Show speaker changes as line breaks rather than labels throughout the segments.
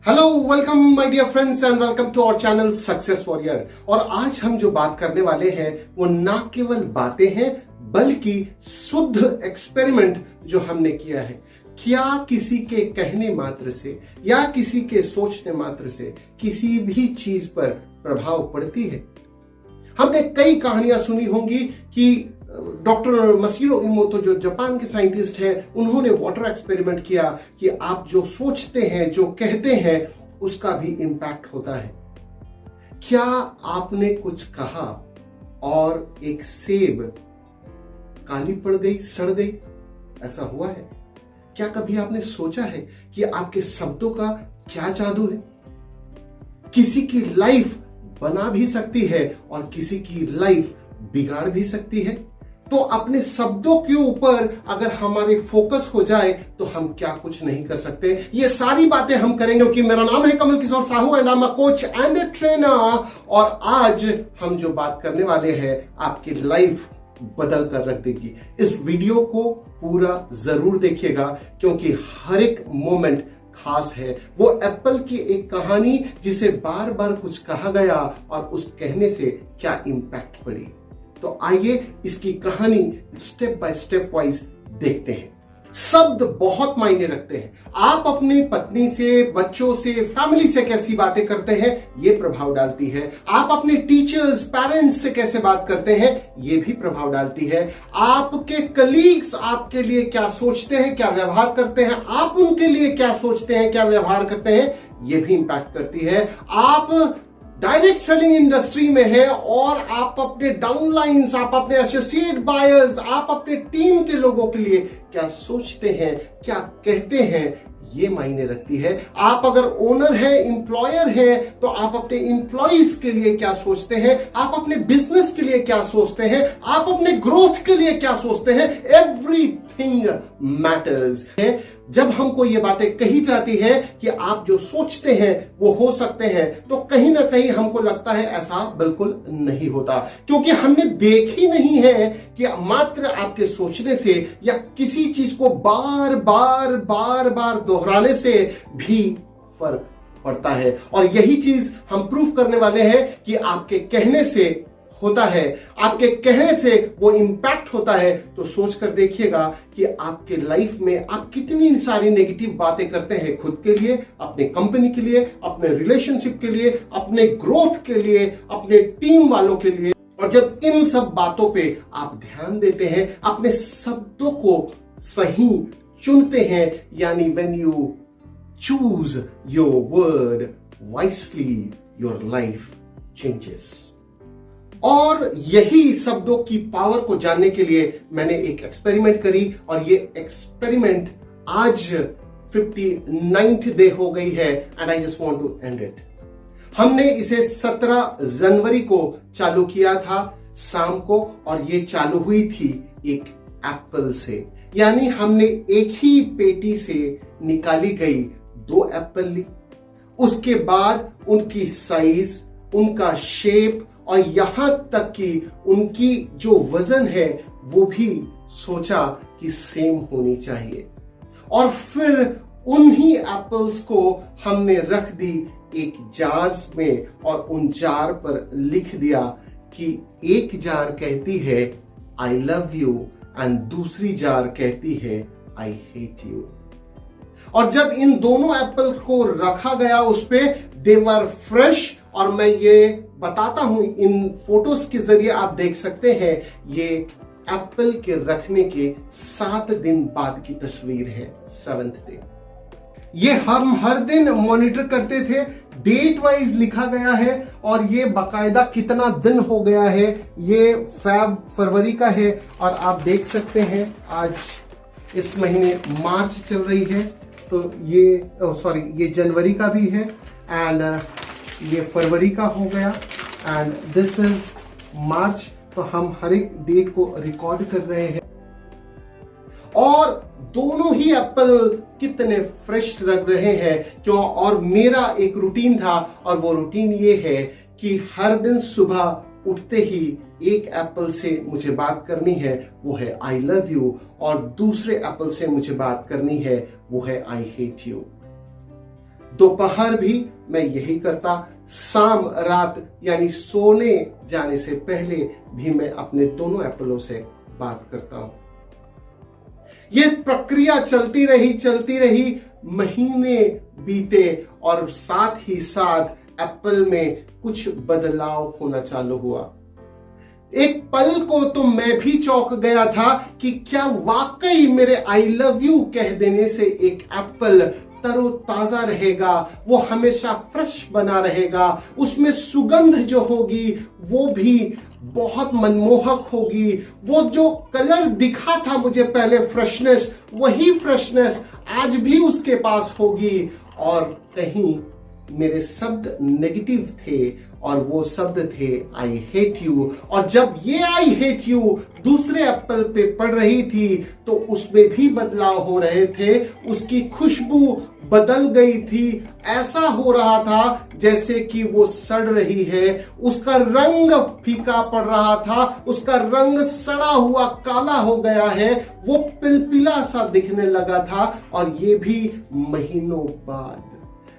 Hello, welcome my dear friends and welcome to our channel success warrior. और आज हम जो बात करने वाले हैं वो ना केवल बातें हैं बल्कि शुद्ध एक्सपेरिमेंट जो हमने किया है। क्या किसी के कहने मात्र से या किसी के सोचने मात्र से किसी भी चीज पर प्रभाव पड़ती है? हमने कई कहानियां सुनी होंगी कि डॉक्टर मसीरो इमोतो जो जापान के साइंटिस्ट हैं, उन्होंने वाटर एक्सपेरिमेंट किया कि आप जो सोचते हैं, जो कहते हैं, उसका भी इंपैक्ट होता है। क्या आपने कुछ कहा और एक सेब काली पड़ गई, सड़ गई? ऐसा हुआ है? क्या कभी आपने सोचा है कि आपके शब्दों का क्या जादू है? किसी की लाइफ बना भी सकती है और किसी की लाइफ बिगाड़ भी सकती है। तो अपने शब्दों के ऊपर अगर हमारे फोकस हो जाए तो हम क्या कुछ नहीं कर सकते। ये सारी बातें हम करेंगे क्योंकि मेरा नाम है Kamal Kishore Sahu and I am a coach and a trainer. और आज हम जो बात करने वाले हैं आपकी लाइफ बदल कर रख देगी। इस वीडियो को पूरा जरूर देखिएगा क्योंकि हर एक मोमेंट खास है। वो एप्पल की एक कहानी जिसे बार बार कुछ कहा गया और उस कहने से क्या इंपैक्ट पड़ी। तो आइए इसकी कहानी स्टेप बाय स्टेप वाइज देखते हैं। शब्द बहुत मायने रखते हैं। आप अपनी पत्नी से, बच्चों से, फैमिली से कैसी बातें करते हैं ये प्रभाव डालती है। आप अपने टीचर्स, पेरेंट्स से कैसे बात करते हैं ये भी प्रभाव डालती है। आपके कलीग्स आपके लिए क्या सोचते हैं, क्या व्यवहार करते हैं, आप उनके लिए क्या सोचते हैं, क्या व्यवहार करते हैं, ये भी इंपैक्ट करती है। आप डायरेक्ट सेलिंग इंडस्ट्री में है और आप अपने डाउनलाइंस, आप अपने एसोसिएट बायर्स, आप अपने टीम के लोगों के लिए क्या सोचते हैं, क्या कहते हैं, ये मायने रखती है। आप अगर ओनर है, एम्प्लॉयर है, तो आप अपने एम्प्लॉइज के लिए क्या सोचते हैं, आप अपने बिजनेस के लिए क्या सोचते हैं, आप अपने ग्रोथ के लिए क्या सोचते हैं। एवरीथिंग मैटर्स है। जब हमको ये बातें कही जाती है कि आप जो सोचते हैं वो हो सकते हैं, तो कहीं ना कहीं हमको लगता है ऐसा बिल्कुल नहीं होता, क्योंकि हमने देखी नहीं है कि मात्र आपके सोचने से या किसी चीज को बार बार बार बार दोहराने से भी फर्क पड़ता है। और यही चीज हम प्रूव करने वाले हैं कि आपके कहने से होता है, आपके कहने से वो इंपैक्ट होता है। तो सोच कर देखिएगा कि आपके लाइफ में आप कितनी सारी नेगेटिव बातें करते हैं खुद के लिए, अपने कंपनी के लिए, अपने रिलेशनशिप के लिए, अपने ग्रोथ के लिए, अपने टीम वालों के लिए। और जब इन सब बातों पे आप ध्यान देते हैं, अपने शब्दों को सही चुनते हैं, यानी when you choose your word wisely your life changes. और यही शब्दों की पावर को जानने के लिए मैंने एक एक्सपेरिमेंट करी और ये एक्सपेरिमेंट आज 59th डे हो गई है and I just want to end it. हमने इसे 17 जनवरी को चालू किया था शाम को और ये चालू हुई थी एक एप्पल से। यानी हमने एक ही पेटी से निकाली गई 2 एप्पल ली, उसके बाद उनकी साइज, उनका शेप और यहां तक कि उनकी जो वजन है वो भी सोचा कि सेम होनी चाहिए। और फिर उन्हीं एप्पल्स को हमने रख दी एक जार्स में और उन जार पर लिख दिया कि एक जार कहती है आई लव यू एंड दूसरी जार कहती है आई हेट यू। और जब इन दोनों एप्पल को रखा गया उस पे, दे वर फ्रेश। और मैं ये बताता हूं, इन फोटोज के जरिए आप देख सकते हैं ये एप्पल के रखने के 7 दिन बाद की तस्वीर है, 7th डे। ये हम हर दिन मॉनिटर करते थे, डेट वाइज लिखा गया है और ये बाकायदा कितना दिन हो गया है, ये फरवरी का है। और आप देख सकते हैं आज इस महीने मार्च चल रही है, तो ये जनवरी का भी है एंड ये फरवरी का हो गया एंड दिस इज मार्च। तो हम हर एक डेट को रिकॉर्ड कर रहे हैं और दोनों ही एप्पल कितने फ्रेश लग रहे हैं क्यों। और मेरा एक रूटीन था और वो रूटीन ये है कि हर दिन सुबह उठते ही एक एप्पल से मुझे बात करनी है, वो है आई लव यू, और दूसरे एप्पल से मुझे बात करनी है, वो है आई हेट यू। दोपहर भी मैं यही करता, शाम रात यानी सोने जाने से पहले भी मैं अपने दोनों एप्पलों से बात करता हूं। ये प्रक्रिया चलती रही, महीने बीते और साथ ही साथ एप्पल में कुछ बदलाव होना चालू हुआ। एक पल को तो मैं भी चौंक गया था कि क्या वाकई मेरे आई लव यू कह देने से एक एप्पल तरोताजा रहेगा, वो हमेशा फ्रेश बना रहेगा, उसमें सुगंध जो होगी वो भी बहुत मनमोहक होगी। वो जो कलर दिखा था मुझे पहले फ्रेशनेस, वही फ्रेशनेस आज भी उसके पास होगी। और कहीं मेरे शब्द नेगेटिव थे और वो शब्द थे आई हेट यू। और जब ये आई हेट यू दूसरे एप्पल पे पड़ रही थी तो उसमें भी बदलाव हो रहे थे, उसकी खुशबू बदल गई थी। ऐसा हो रहा था जैसे कि वो सड़ रही है, उसका रंग फीका पड़ रहा था, उसका रंग सड़ा हुआ काला हो गया है, वो पिलपिला सा दिखने लगा था। और ये भी महीनों बाद।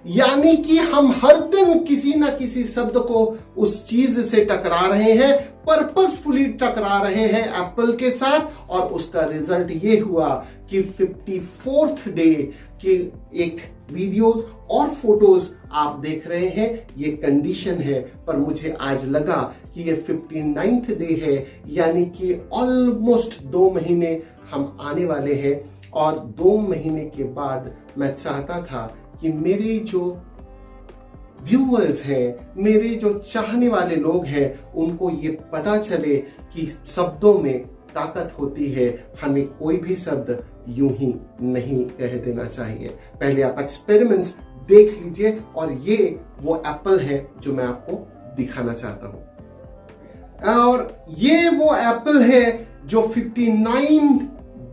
यानी कि हम हर दिन किसी ना किसी शब्द को उस चीज से टकरा रहे हैं, पर्पसफुली टकरा रहे हैं एप्पल के साथ। और उसका रिजल्ट ये हुआ कि 54th डे के एक वीडियोस और फोटोज आप देख रहे हैं, ये कंडीशन है। पर मुझे आज लगा कि ये 59th डे है, यानी कि ऑलमोस्ट 2 महीने हम आने वाले हैं। और 2 महीने के बाद मैं चाहता था कि मेरे जो व्यूअर्स हैं, मेरे जो चाहने वाले लोग हैं, उनको ये पता चले कि शब्दों में ताकत होती है। हमें कोई भी शब्द यूं ही नहीं कह देना चाहिए। पहले आप एक्सपेरिमेंट्स देख लीजिए और ये वो एप्पल है जो मैं आपको दिखाना चाहता हूं। और ये वो एप्पल है जो 59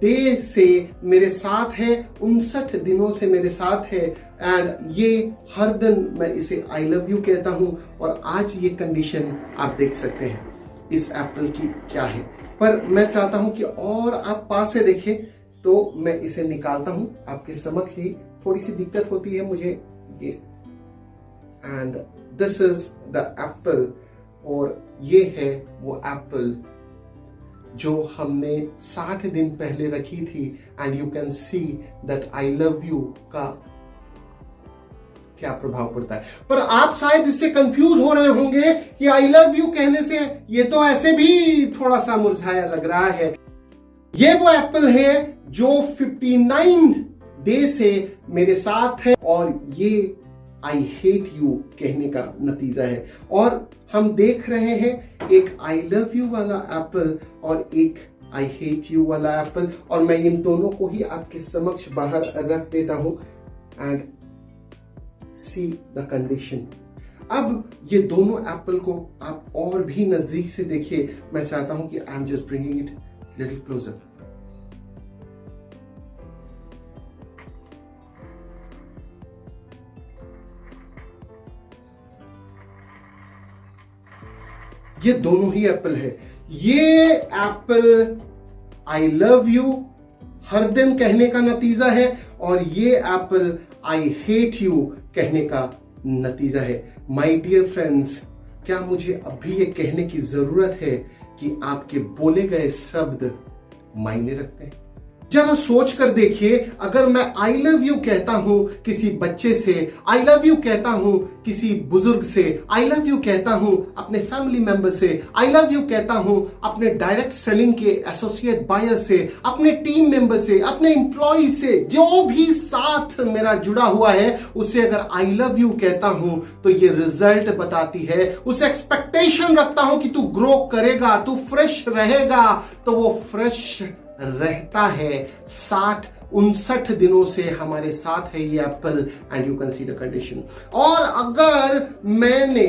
डे से मेरे साथ है, 59 दिनों से मेरे साथ है। एंड ये हर दिन मैं इसे आई लव यू कहता हूं। और आज ये कंडीशन आप देख सकते हैं इस एप्पल की क्या है। पर मैं चाहता हूं कि और आप पास से देखें, तो मैं इसे निकालता हूं आपके समक्ष ही। थोड़ी सी दिक्कत होती है मुझे ये। And this is the Apple. और ये है वो एप्पल जो हमने 60 दिन पहले रखी थी। And you can see that I love you का क्या प्रभाव पड़ता है। पर आप शायद इससे कंफ्यूज हो रहे होंगे कि आई लव यू कहने से ये तो ऐसे भी थोड़ा सा मुरझाया लग रहा है। ये वो एप्पल है जो 59 डे से मेरे साथ है और ये आई हेट यू कहने का नतीजा है। और हम देख रहे हैं एक आई लव यू वाला एप्पल और एक आई हेट यू वाला एप्पल। और मैं इन दोनों को ही आपके समक्ष बाहर रख देता हूं एंड सी द कंडीशन। अब ये दोनों एप्पल को आप और भी नजदीक से देखिए। मैं चाहता हूं कि I am just bringing it little closer. ये दोनों ही एप्पल है। ये एप्पल आई लव यू हर दिन कहने का नतीजा है और ये एप्पल आई हेट यू कहने का नतीजा है। माय डियर फ्रेंड्स, क्या मुझे अभी ये कहने की जरूरत है कि आपके बोले गए शब्द मायने रखते हैं? जरा सोच कर देखिए, अगर मैं आई लव यू कहता हूं किसी बच्चे से, आई लव यू कहता हूं किसी बुजुर्ग से, आई लव यू कहता हूं अपने फैमिली मेंबर से, आई लव यू कहता हूं अपने डायरेक्ट सेलिंग के एसोसिएट बायर से, अपने टीम मेंबर से, अपने एम्प्लॉय से, जो भी साथ मेरा जुड़ा हुआ है उससे अगर आई लव यू कहता हूं तो ये रिजल्ट बताती है। उस एक्सपेक्टेशन रखता हूं कि तू ग्रो करेगा, तू फ्रेश रहेगा, तो वो फ्रेश रहता है। 59 दिनों से हमारे साथ है ये Apple and you can see the condition. और अगर मैंने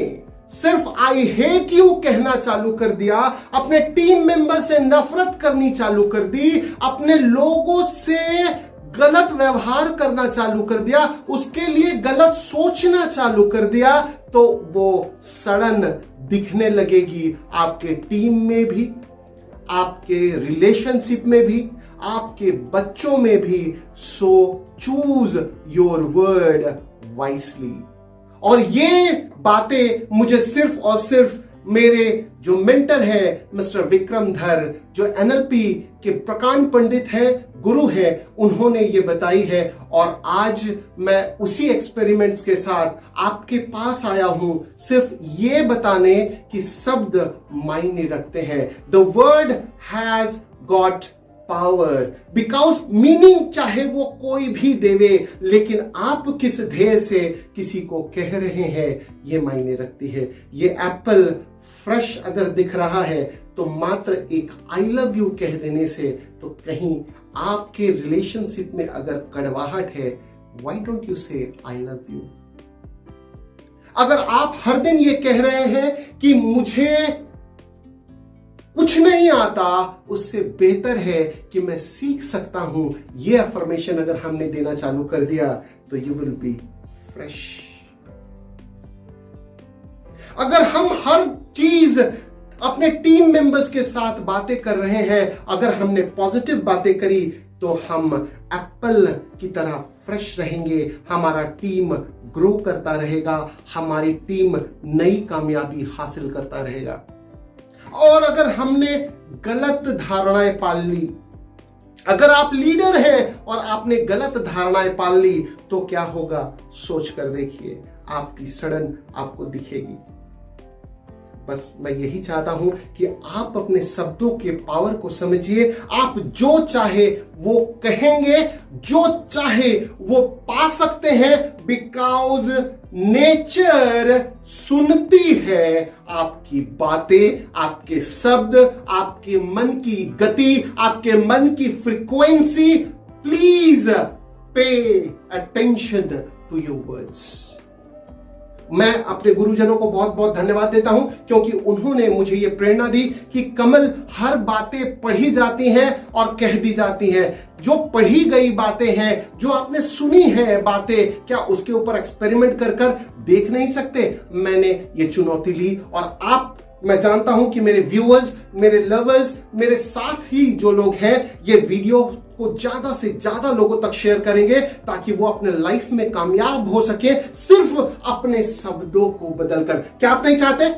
सिर्फ आई हेट यू कहना चालू कर दिया, अपने टीम मेंबर से नफरत करनी चालू कर दी, अपने लोगों से गलत व्यवहार करना चालू कर दिया, उसके लिए गलत सोचना चालू कर दिया, तो वो सड़न दिखने लगेगी आपके टीम में भी, आपके रिलेशनशिप में भी, आपके बच्चों में भी। So choose your word wisely. और ये बातें मुझे सिर्फ और सिर्फ मेरे जो मेंटर है मिस्टर विक्रम धर, जो एनएलपी के प्रकांड पंडित हैं, गुरु हैं, उन्होंने ये बताई है। और आज मैं उसी एक्सपेरिमेंट्स के साथ आपके पास आया हूं, सिर्फ ये बताने कि शब्द मायने रखते हैं। The word has got power, because meaning चाहे वो कोई भी देवे, लेकिन आप किस ध्येय से किसी को कह रहे हैं ये मायने रखती है। ये एप्पल फ्रेश अगर दिख रहा है तो मात्र एक आई लव यू कह देने से तो कहीं आपके रिलेशनशिप में अगर कड़वाहट है, व्हाई डोंट यू से आई लव यू। अगर आप हर दिन ये कह रहे हैं कि मुझे कुछ नहीं आता, उससे बेहतर है कि मैं सीख सकता हूं, ये अफर्मेशन अगर हमने देना चालू कर दिया तो यू विल बी फ्रेश। अगर हम हर चीज अपने टीम मेंबर्स के साथ बातें कर रहे हैं, अगर हमने पॉजिटिव बातें करी तो हम एप्पल की तरह फ्रेश रहेंगे, हमारा टीम ग्रो करता रहेगा, हमारी टीम नई कामयाबी हासिल करता रहेगा। और अगर हमने गलत धारणाएं पाल ली, अगर आप लीडर हैं और आपने गलत धारणाएं पाल ली तो क्या होगा, सोच कर देखिए, आपकी सड़न आपको दिखेगी। बस मैं यही चाहता हूं कि आप अपने शब्दों के पावर को समझिए। आप जो चाहे वो कहेंगे, जो चाहे वो पा सकते हैं, बिकॉज नेचर सुनती है आपकी बातें, आपके शब्द, आपके मन की गति, आपके मन की frequency. Please pay attention to your words. मैं अपने गुरुजनों को बहुत बहुत धन्यवाद देता हूं, क्योंकि उन्होंने मुझे यह प्रेरणा दी कि कमल, हर बातें पढ़ी जाती हैं और कह दी जाती हैं। जो पढ़ी गई बातें हैं, जो आपने सुनी है बातें, क्या उसके ऊपर एक्सपेरिमेंट कर कर देख नहीं सकते? मैंने ये चुनौती ली और आप, मैं जानता हूं कि मेरे व्यूअर्स, मेरे लवर्स, मेरे साथ ही जो लोग हैं, ये वीडियो को ज्यादा से ज्यादा लोगों तक शेयर करेंगे ताकि वो अपने लाइफ में कामयाब हो सके, सिर्फ अपने शब्दों को बदलकर। क्या आप नहीं चाहते?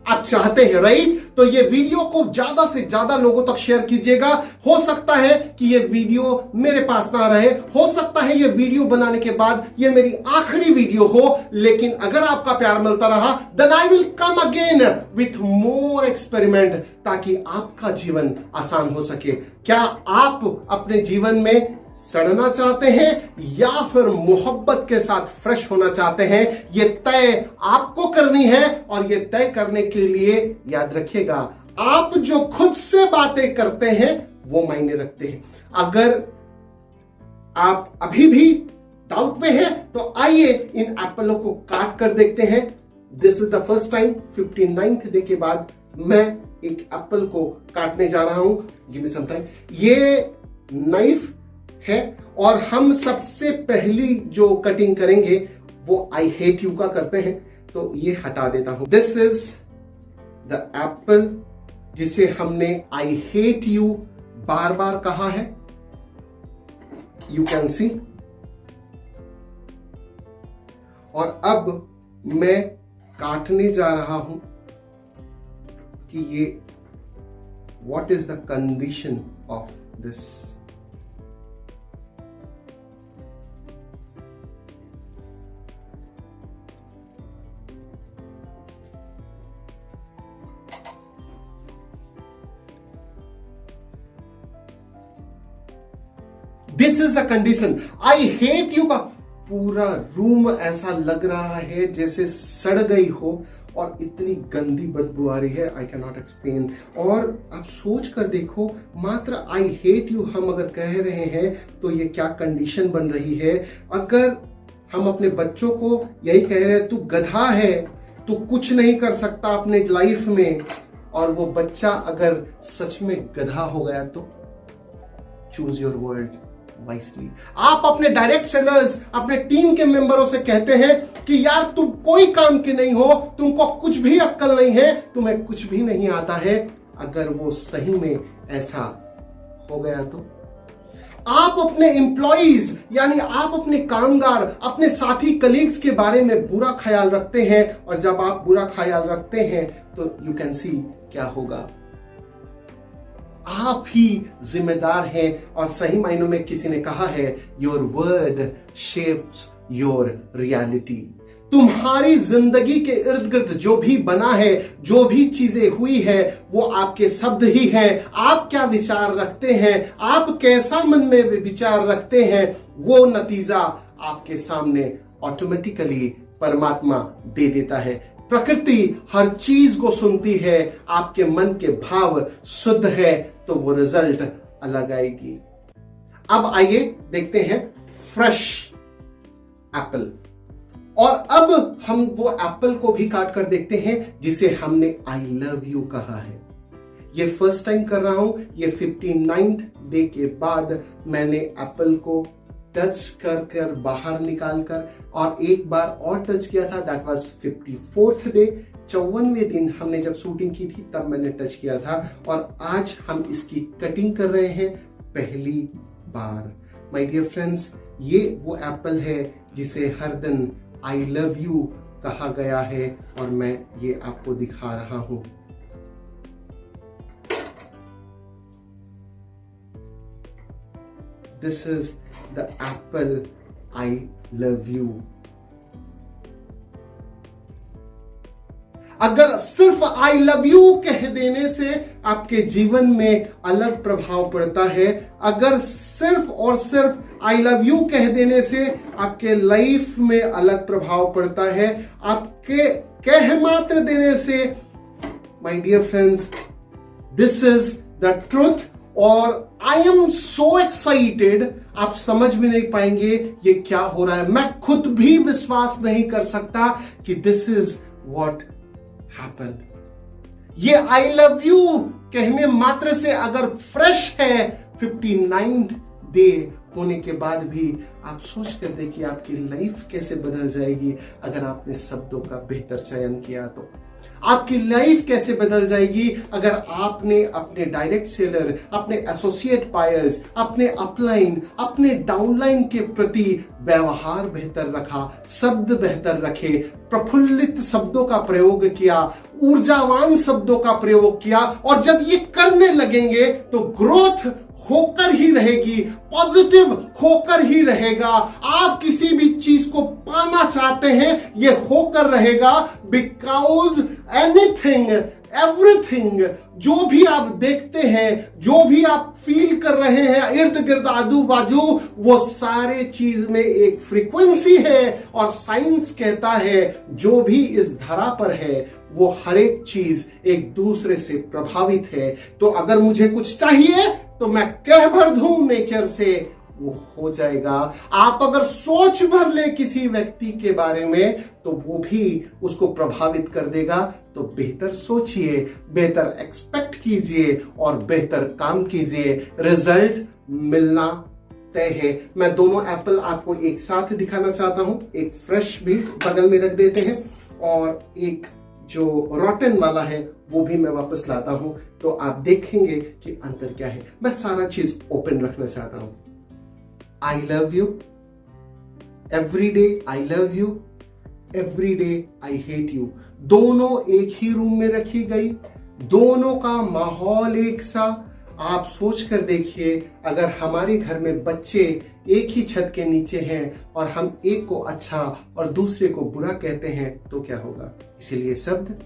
आप चाहते हैं, राइट? तो ये वीडियो को ज्यादा से ज्यादा लोगों तक शेयर कीजिएगा। हो सकता है कि ये वीडियो मेरे पास ना रहे, हो सकता है ये वीडियो बनाने के बाद ये मेरी आखिरी वीडियो हो, लेकिन अगर आपका प्यार मिलता रहा, then I will come again with more experiment, ताकि आपका जीवन आसान हो सके। क्या आप अपने जीवन में सड़ना चाहते हैं या फिर मोहब्बत के साथ फ्रेश होना चाहते हैं? ये तय आपको करनी है, और ये तय करने के लिए याद रखिएगा, आप जो खुद से बातें करते हैं वो मायने रखते हैं। अगर आप अभी भी डाउट में हैं तो आइए इन एप्पलों को काट कर देखते हैं। This is the first time 59th day के बाद मैं एक एप्पल को काटने जा रहा हूं। Give me some time. ये नाइफ है और हम सबसे पहली जो कटिंग करेंगे वो आई हेट यू का करते हैं, तो ये हटा देता हूं। दिस इज द एप्पल जिसे हमने आई हेट यू बार बार कहा है। You can see. और अब मैं काटने जा रहा हूं कि ये what is the condition of this. This is the condition. I hate you का पूरा रूम ऐसा लग रहा है जैसे सड़ गई हो और इतनी गंदी बदबू आ रही है, आई कैन नॉट एक्सप्लेन। और आप सोच कर देखो, मात्र आई हेट यू हम अगर कह रहे हैं तो ये क्या कंडीशन बन रही है। अगर हम अपने बच्चों को यही कह रहे हैं, तू गधा है, तू कुछ नहीं कर सकता अपने लाइफ में, और वो बच्चा अगर सच में गधा हो गया तो चूज योर वर्ड वाइसली। आप अपने डायरेक्ट सेलर्स, अपने टीम के मेंबरों से कहते हैं कि यार तुम कोई काम के नहीं हो, तुमको कुछ भी अक्ल नहीं है, तुम्हें कुछ भी नहीं आता है। अगर वो सही में ऐसा हो गया तो आप अपने एम्प्लॉइज यानी आप अपने कामगार, अपने साथी कलीग्स के बारे में बुरा ख्याल रखते हैं, और जब आप बुरा ख्याल रखते हैं तो यू कैन सी क्या होगा। आप ही जिम्मेदार हैं, और सही मायनों में किसी ने कहा है your word shapes your reality. तुम्हारी जिंदगी के इर्द गिर्द जो भी बना है, जो भी चीजें हुई है, वो आपके शब्द ही हैं। आप क्या विचार रखते हैं, आप कैसा मन में विचार रखते हैं, वो नतीजा आपके सामने ऑटोमेटिकली परमात्मा दे देता है। प्रकृति हर चीज को सुनती है, आपके मन के भाव शुद्ध है तो वो रिजल्ट अलग आएगी। अब आइए देखते हैं फ्रेश एप्पल, और अब हम वो एप्पल को भी काट कर देखते हैं जिसे हमने आई लव यू कहा है। ये फर्स्ट टाइम कर रहा हूं, ये 59th डे के बाद मैंने एप्पल को टच कर बाहर निकाल कर, और एक बार और टच किया था, दैट वाज 54th डे, 54वें दिन हमने जब शूटिंग की थी तब मैंने टच किया था, और आज हम इसकी कटिंग कर रहे हैं पहली बार। माय डियर फ्रेंड्स, ये वो एप्पल है जिसे हर दिन आई लव यू कहा गया है, और मैं ये आपको दिखा रहा हूं। This is the Apple I love you. अगर सिर्फ आई लव यू कह देने से आपके जीवन में अलग प्रभाव पड़ता है, अगर सिर्फ और सिर्फ आई लव यू कह देने से आपके लाइफ में अलग प्रभाव पड़ता है, आपके कह मात्र देने से, my dear friends, this is the truth. और आई एम सो एक्साइटेड, आप समझ भी नहीं पाएंगे ये क्या हो रहा है। मैं खुद भी विश्वास नहीं कर सकता कि दिस इज व्हाट हैपेंड। ये आई लव यू कहने मात्र से अगर फ्रेश है, 59th डे होने के बाद भी आप सोच कर देखिए आपकी लाइफ कैसे बदल जाएगी अगर आपने शब्दों का बेहतर चयन किया तो। आपकी लाइफ कैसे बदल जाएगी अगर आपने अपने डायरेक्ट सेलर, अपने एसोसिएट बायर्स, अपने अपलाइन, अपने डाउनलाइन के प्रति व्यवहार बेहतर रखा, शब्द बेहतर रखे, प्रफुल्लित शब्दों का प्रयोग किया, ऊर्जावान शब्दों का प्रयोग किया। और जब ये करने लगेंगे तो ग्रोथ होकर ही रहेगी, पॉजिटिव होकर ही रहेगा। आप किसी भी चीज को पाना चाहते हैं, ये होकर रहेगा, बिकॉज एनीथिंग, एवरीथिंग, जो भी आप देखते हैं, जो भी आप फील कर रहे हैं इर्द गिर्द आजू बाजू, वो सारे चीज में एक फ्रीक्वेंसी है। और साइंस कहता है जो भी इस धरा पर है वो हर एक चीज एक दूसरे से प्रभावित है। तो अगर मुझे कुछ चाहिए तो मैं कह भर दूं नेचर से, वो हो जाएगा। आप अगर सोच भर ले किसी व्यक्ति के बारे में तो वो भी उसको प्रभावित कर देगा। तो बेहतर सोचिए, बेहतर एक्सपेक्ट कीजिए और बेहतर काम कीजिए, रिजल्ट मिलना तय है। मैं दोनों एप्पल आपको एक साथ दिखाना चाहता हूं, एक फ्रेश भी बगल में रख देते हैं और एक जो रॉटन वाला है वो भी मैं वापस लाता हूं, तो आप देखेंगे कि अंतर क्या है। मैं सारा चीज ओपन रखना चाहता हूं। I love you every day, I love you every day, I hate you, दोनों एक ही रूम में रखी गई, दोनों का माहौल एक सा। आप सोच कर देखिए अगर हमारे घर में बच्चे एक ही छत के नीचे हैं और हम एक को अच्छा और दूसरे को बुरा कहते हैं तो क्या होगा। इसीलिए शब्द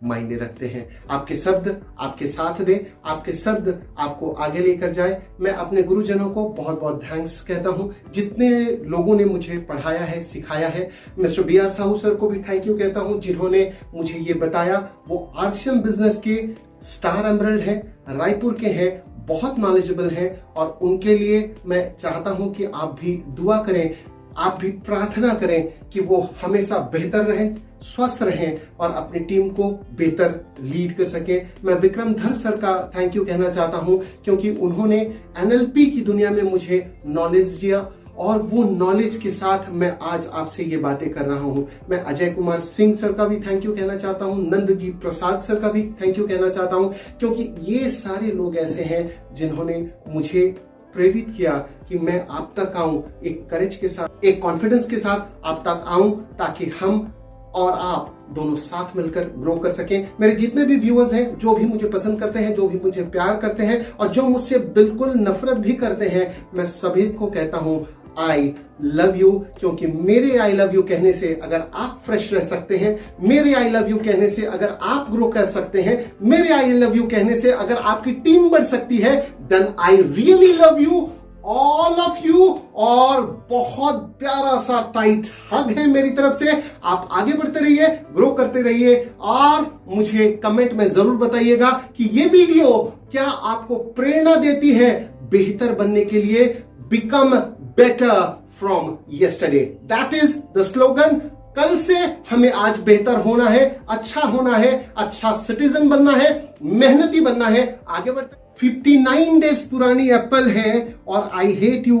मायने रखते हैं। आपके शब्द आपके साथ दे, आपके शब्द आपको आगे लेकर जाए। मैं अपने गुरुजनों को बहुत बहुत थैंक्स कहता हूं, जितने लोगों ने मुझे पढ़ाया है, सिखाया है। मिस्टर BR साहू सर को भी थैंक यू कहता हूं, जिन्होंने मुझे ये बताया। वो RCM बिजनेस के स्टार एमरल्ड है, रायपुर के हैं, बहुत नॉलेजेबल हैं, और उनके लिए मैं चाहता हूं कि आप भी दुआ करें, आप भी प्रार्थना करें कि वो हमेशा बेहतर रहें, स्वस्थ रहें और अपनी टीम को बेहतर लीड कर सकें। मैं विक्रमधर सर का थैंक यू कहना चाहता हूं, क्योंकि उन्होंने NLP की दुनिया में मुझे नॉलेज दिया, और वो नॉलेज के साथ मैं आज आपसे ये बातें कर रहा हूं। मैं अजय कुमार सिंह सर का भी थैंक यू कहना चाहता हूं, नंदजी प्रसाद सर का भी थैंक यू कहना चाहता हूं, क्योंकि ये सारे लोग ऐसे हैं जिन्होंने मुझे प्रेरित किया कि मैं आप तक आऊं, एक करेज के साथ, एक कॉन्फिडेंस के साथ आप तक आऊं, ताकि हम और आप दोनों साथ मिलकर ग्रो कर सकें। मेरे जितने भी व्यूअर्स हैं, जो भी मुझे पसंद करते हैं, जो भी मुझे प्यार करते हैं और जो मुझसे बिल्कुल नफरत भी करते हैं, मैं सभी को कहता हूं आई लव यू। क्योंकि मेरे आई लव यू कहने से अगर आप फ्रेश रह सकते हैं, मेरे आई लव यू कहने से अगर आप ग्रो कर सकते हैं, मेरे आई लव यू कहने से अगर आपकी टीम बढ़ सकती है, then I really love you all of you. और बहुत प्यारा सा टाइट हग है मेरी तरफ से। आप आगे बढ़ते रहिए, ग्रो करते रहिए और मुझे कमेंट में जरूर बताइएगा कि ये वीडियो क्या आपको प्रेरणा देती है बेहतर बनने के लिए। Become better from yesterday, that is the slogan. कल से हमें आज बेहतर होना है, अच्छा होना है, अच्छा सिटीजन बनना है, मेहनती बनना है, आगे बढ़ते। 59 डेज पुरानी एप्पल है और आई हेट यू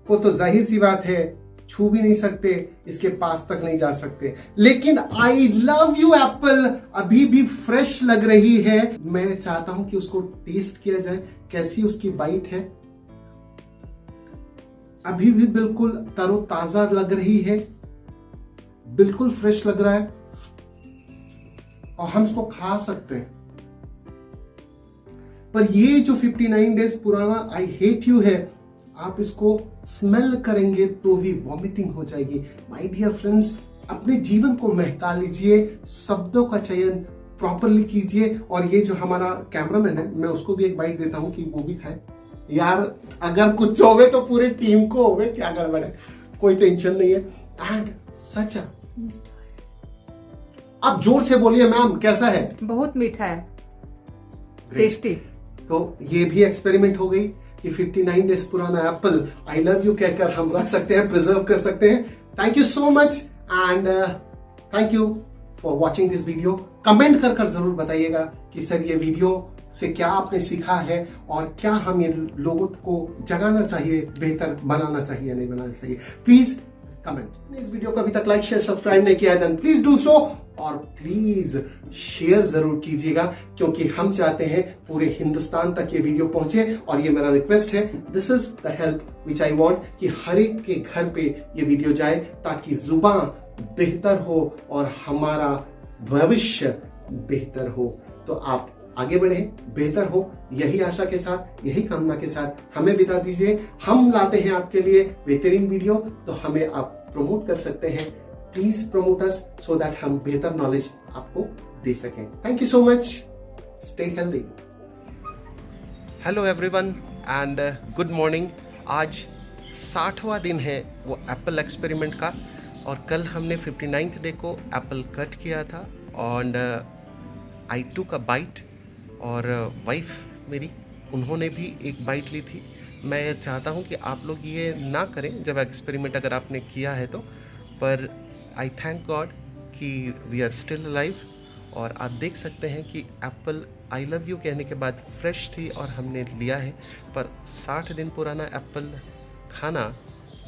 को तो जाहिर सी बात है छू भी नहीं सकते, इसके पास तक नहीं जा सकते। लेकिन आई लव यू एप्पल अभी भी फ्रेश लग रही है। मैं चाहता हूं कि उसको टेस्ट किया जाए, कैसी उसकी बाइट है। अभी भी बिल्कुल तरोताजा लग रही है, बिल्कुल फ्रेश लग रहा है और हम इसको खा सकते हैं। पर ये जो 59 डेज पुराना आई हेट यू है, आप इसको स्मेल करेंगे तो भी वॉमिटिंग हो जाएगी। माय डियर फ्रेंड्स, अपने जीवन को महका लीजिए, शब्दों का चयन प्रॉपरली कीजिए। और ये जो हमारा कैमरामैन है, मैं उसको भी एक बाइट देता हूं कि वो भी खाए। यार अगर कुछ होवे तो पूरे टीम को होवे, क्या गड़बड़ है, कोई टेंशन नहीं है। एंड सच आप जोर से बोलिए मैम, कैसा है?
बहुत मीठा है, टेस्टी।
तो ये भी एक्सपेरिमेंट हो गई कि 59 डेज पुराना एप्पल आई लव यू कहकर हम रख सकते हैं, प्रिजर्व कर सकते हैं। Thank you so much and thank you for watching this video. Comment कर जरूर बताइएगा कि सर ये वीडियो से क्या आपने सीखा है और क्या हम ये लोगों को जगाना चाहिए, बेहतर बनाना चाहिए, नहीं बनाना चाहिए। Please comment. इस वीडियो को अभी तक लाइक शेयर सब्सक्राइब नहीं किया है देन प्लीज डू सो, और प्लीज शेयर जरूर कीजिएगा, क्योंकि हम चाहते हैं पूरे हिंदुस्तान तक ये वीडियो पहुंचे। और ये मेरा रिक्वेस्ट है, this is the help which I want, कि हर एक के घर पे ये वीडियो जाए ताकि जुबान बेहतर हो और हमारा भविष्य बेहतर हो। तो आप आगे बढ़े, बेहतर हो, यही आशा के साथ, यही कामना के साथ हमें विदा दीजिए। हम लाते हैं आपके लिए बेहतरीन वीडियो, तो हमें आप प्रमोट कर सकते हैं। Please promote us so that हम बेहतर नॉलेज आपको दे सकें। Thank you so much, stay healthy. Hello everyone and good morning. आज 60वां दिन है वो एप्पल एक्सपेरिमेंट का, और कल हमने 59th डे को एप्पल कट किया था और आई टूक अ बाइट, और वाइफ मेरी, उन्होंने भी एक बाइट ली थी। मैं चाहता हूं कि आप लोग ये ना करें जब एक्सपेरिमेंट अगर आपने किया है तो, पर आई थैंक गॉड कि वी आर स्टिल अलाइव। और आप देख सकते हैं कि एप्पल आई लव यू कहने के बाद फ्रेश थी और हमने लिया है। पर 60 दिन पुराना एप्पल खाना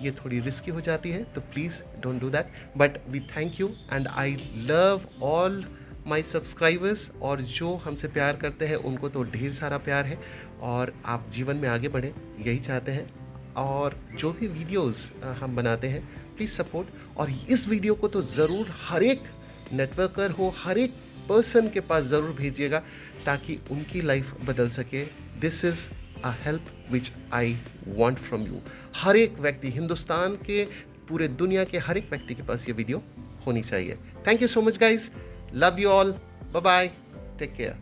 ये थोड़ी रिस्की हो जाती है, तो please don't do that. But we thank you and I love all my subscribers, और जो हमसे प्यार करते हैं उनको तो ढेर सारा प्यार है, और आप जीवन में आगे बढ़ें यही चाहते हैं। और जो भी वीडियोस हम बनाते हैं प्लीज़ सपोर्ट, और इस वीडियो को तो ज़रूर हर एक नेटवर्कर हो, हर एक पर्सन के पास ज़रूर भेजिएगा ताकि उनकी लाइफ बदल सके। This is a help which I want from you. हर एक व्यक्ति, हिंदुस्तान के, पूरे दुनिया के हर एक व्यक्ति के पास ये वीडियो होनी चाहिए। Thank you so much guys, love you all, bye bye, take care.